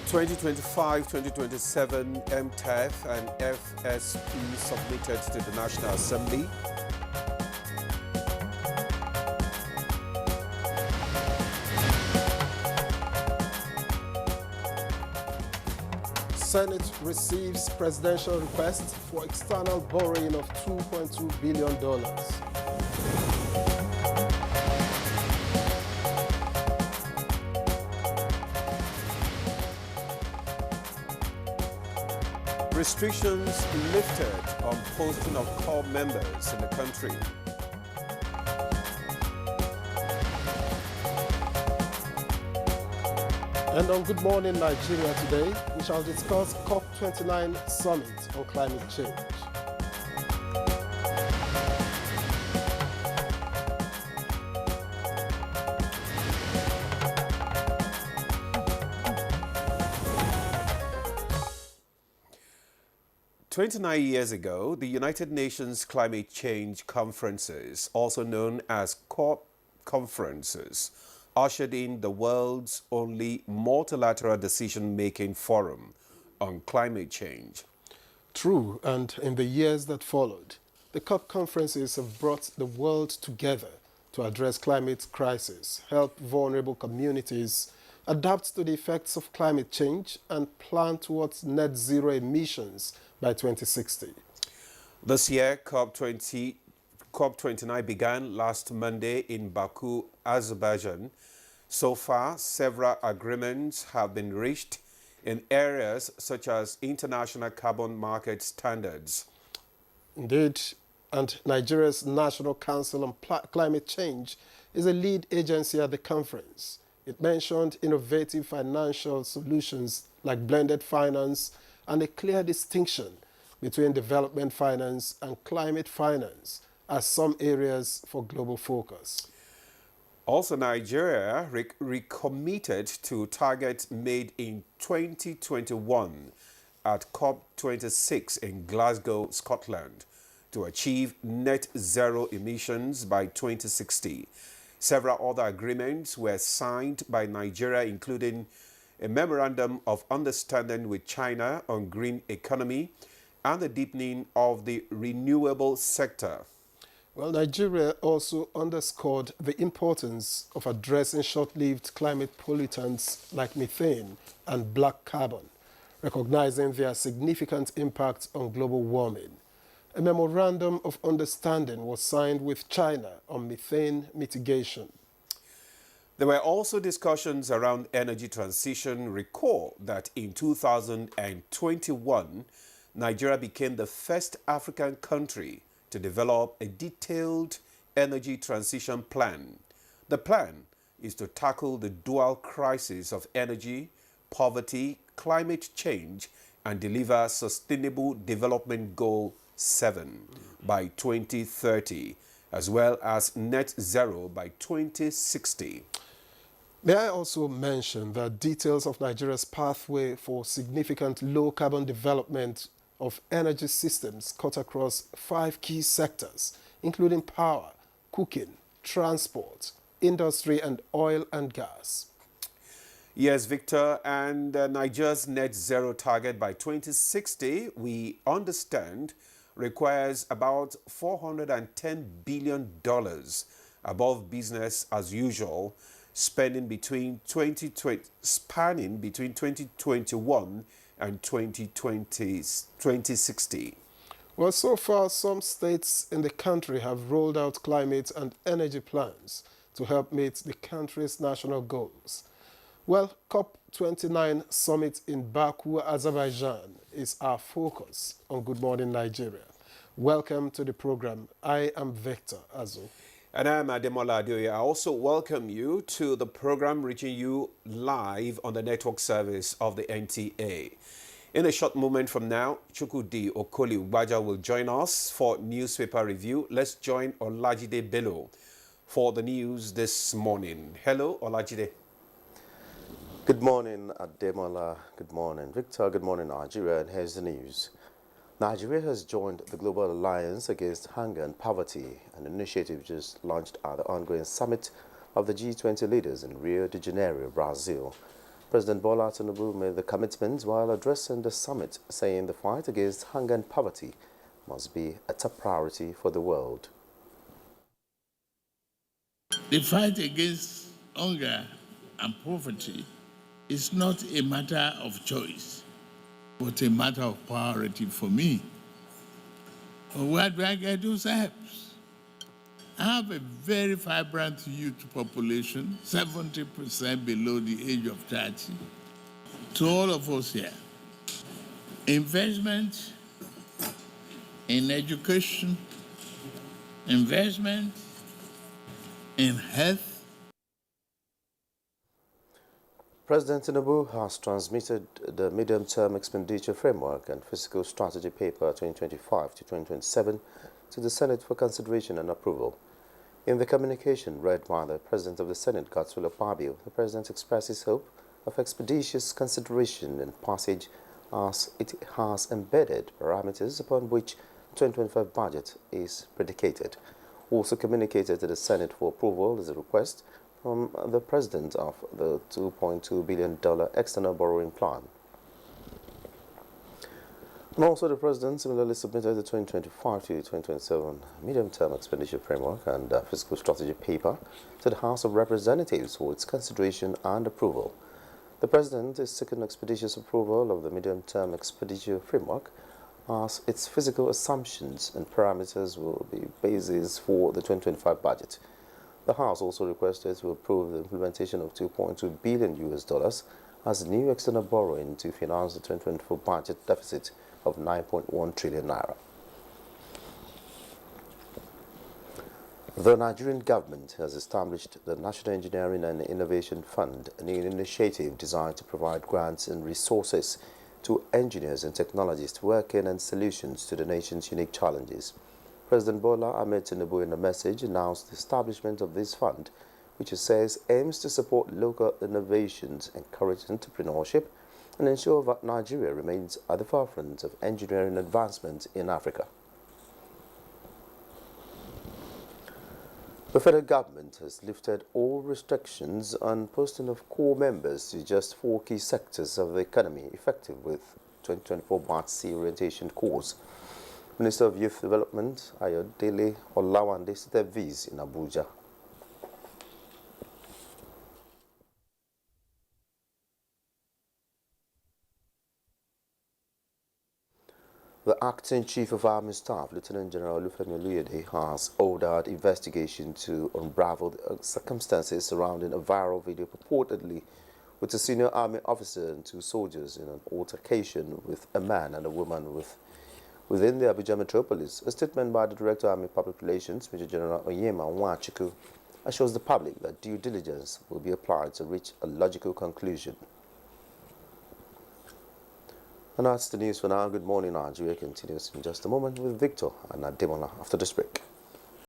2025-2027 MTEF and FSP submitted to the National Assembly. Senate receives presidential request for external borrowing of $2.2 billion. Restrictions lifted on posting of corps members in the country. And on Good Morning Nigeria today, we shall discuss COP29 Summit on climate change. "29 years ago, the United Nations Climate Change Conferences, also known as COP conferences, ushered in the world's only multilateral decision-making forum on climate change. True, and in the years that followed, the COP conferences have brought the world together to address climate crisis, help vulnerable communities adapt to the effects of climate change, and plan towards net zero emissions by 2060. This year, COP29 began last Monday in Baku, Azerbaijan. So far, several agreements have been reached in areas such as international carbon market standards. Indeed, and Nigeria's National Council on Climate Change is a lead agency at the conference. It mentioned innovative financial solutions like blended finance and a clear distinction between development finance and climate finance as some areas for global focus. Also, Nigeria recommitted to targets made in 2021 at COP26 in Glasgow, Scotland, to achieve net zero emissions by 2060. Several other agreements were signed by Nigeria, including a memorandum of understanding with China on green economy and the deepening of the renewable sector. Well, Nigeria also underscored the importance of addressing short-lived climate pollutants like methane and black carbon, recognizing their significant impact on global warming. A memorandum of understanding was signed with China on methane mitigation. There were also discussions around energy transition. Recall that in 2021, Nigeria became the first African country to develop a detailed energy transition plan. The plan is to tackle the dual crisis of energy, poverty, climate change, and deliver Sustainable Development Goal 7 by 2030, as well as net zero by 2060. May I also mention that details of Nigeria's pathway for significant low-carbon development of energy systems cut across 5 key sectors, including power, cooking, transport, industry, and oil and gas. Yes, Victor, and Nigeria's net zero target by 2060, we understand, requires about $410 billion above business as usual, spanning between 2021 and 2060. Well, so far, some states in the country have rolled out climate and energy plans to help meet the country's national goals. Well, COP29 Summit in Baku, Azerbaijan is our focus on Good Morning Nigeria. Welcome to the program. I am Victor Azu. And I'm Ademola Adeoye. I also welcome you to the program reaching you live on the network service of the NTA. In a short moment from now, Chukwudi Okoli-Ugbaja will join us for newspaper review. Let's join Olajide Bello for the news this morning. Hello, Olajide. Good morning, Ademola. Good morning, Victor. Good morning, Nigeria. And here's the news. Nigeria has joined the Global Alliance Against Hunger and Poverty, an initiative just launched at the ongoing summit of the G20 leaders in Rio de Janeiro, Brazil. President Bola Tinubu made the commitment while addressing the summit, saying the fight against hunger and poverty must be a top priority for the world. The fight against hunger and poverty is not a matter of choice, but a matter of priority for me. Where do I get those helps? I have a very vibrant youth population, 70% below the age of 30. To all of us here, investment in education, investment in health. President Tinubu has transmitted the medium-term expenditure framework and fiscal strategy paper 2025 to 2027 to the Senate for consideration and approval. In the communication read by the President of the Senate, Godswill Akpabio, the President expresses hope of expeditious consideration and passage as it has embedded parameters upon which the 2025 budget is predicated. Also communicated to the Senate for approval is a request from the President of the $2.2 billion external borrowing plan. And also the President similarly submitted the 2025 to 2027 medium-term expenditure framework and fiscal strategy paper to the House of Representatives for its consideration and approval. The President is seeking expeditious approval of the medium-term expenditure framework as its fiscal assumptions and parameters will be basis for the 2025 budget. The House also requested to approve the implementation of $2.2 billion as new external borrowing to finance the 2024 budget deficit of 9.1 trillion naira. The Nigerian government has established the National Engineering and Innovation Fund, an initiative designed to provide grants and resources to engineers and technologists working on solutions to the nation's unique challenges. President Bola Ahmed Tinubu, in a message, announced the establishment of this fund, which it says aims to support local innovations, encourage entrepreneurship, and ensure that Nigeria remains at the forefront of engineering advancement in Africa. The federal government has lifted all restrictions on posting of core members to just 4 key sectors of the economy, effective with 2024 March C orientation course. Minister of Youth Development, Ayodele Olawande, stated this in Abuja. The Acting Chief of Army Staff, Lieutenant General Olufemi Oluyede, has ordered investigation to unravel the circumstances surrounding a viral video purportedly with a senior army officer and 2 soldiers in an altercation with a man and a woman within the Abuja metropolis. A statement by the Director of Army Public Relations, Major General Onyema Nwachukwu, assures the public that due diligence will be applied to reach a logical conclusion. And that's the news for now. Good morning, Nigeria continues in just a moment with Victor and Ademola after this break.